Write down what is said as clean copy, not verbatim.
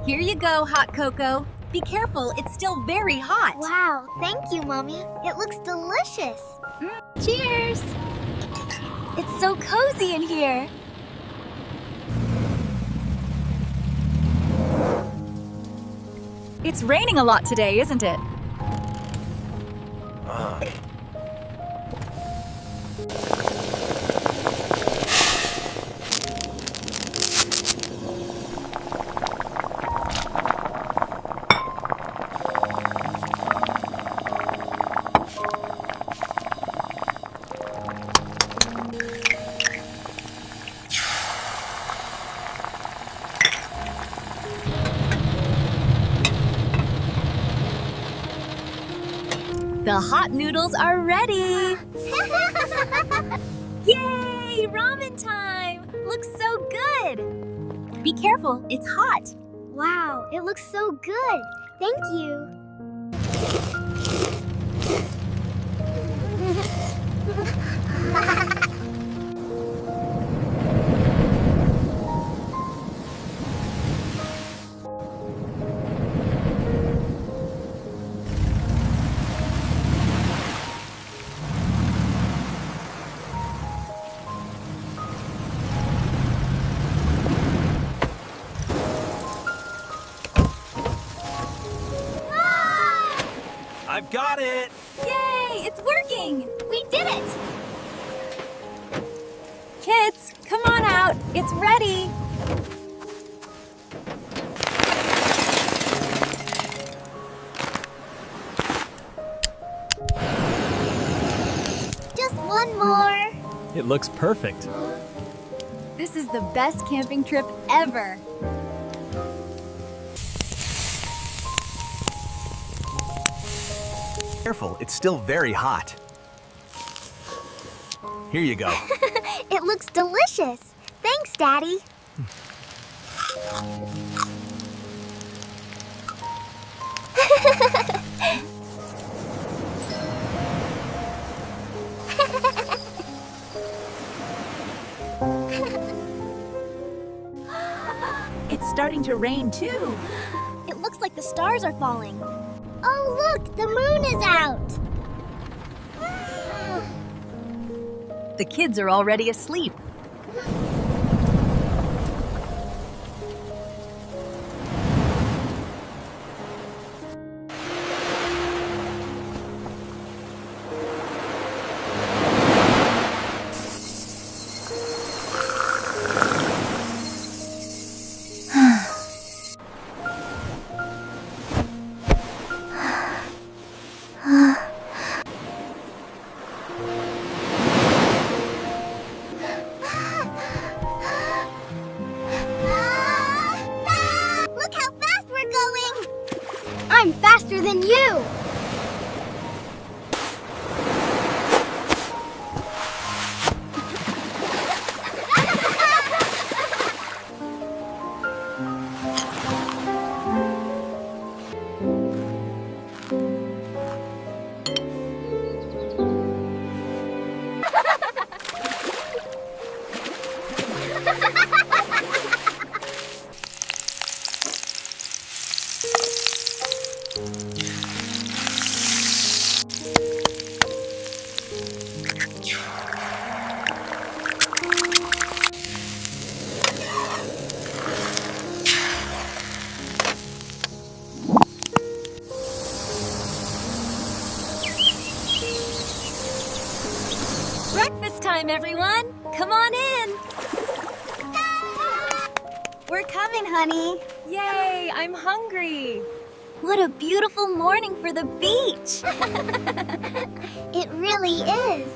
Here you go, hot cocoa. Be careful, it's still very hot. Wow, thank you, Mommy. It looks delicious. Cheers! It's so cozy in here. It's raining a lot today, isn't it? The hot noodles are ready! Yay! Ramen time! Looks so good! Be careful, it's hot. Wow, it looks so good. Thank you. I've got it! Yay! It's working! We did it! Kids, come on out. It's ready. Just one more. It looks perfect. This is the best camping trip ever. Careful, it's still very hot. Here you go. It looks delicious. Thanks, Daddy. It's starting to rain too. It looks like the stars are falling. Oh, look, the moon is out. The kids are already asleep. Look how fast we're going. I'm faster than you. Breakfast time, everyone. Come on in. We're coming, honey. Yay, I'm hungry. What a beautiful morning for the beach. It really is.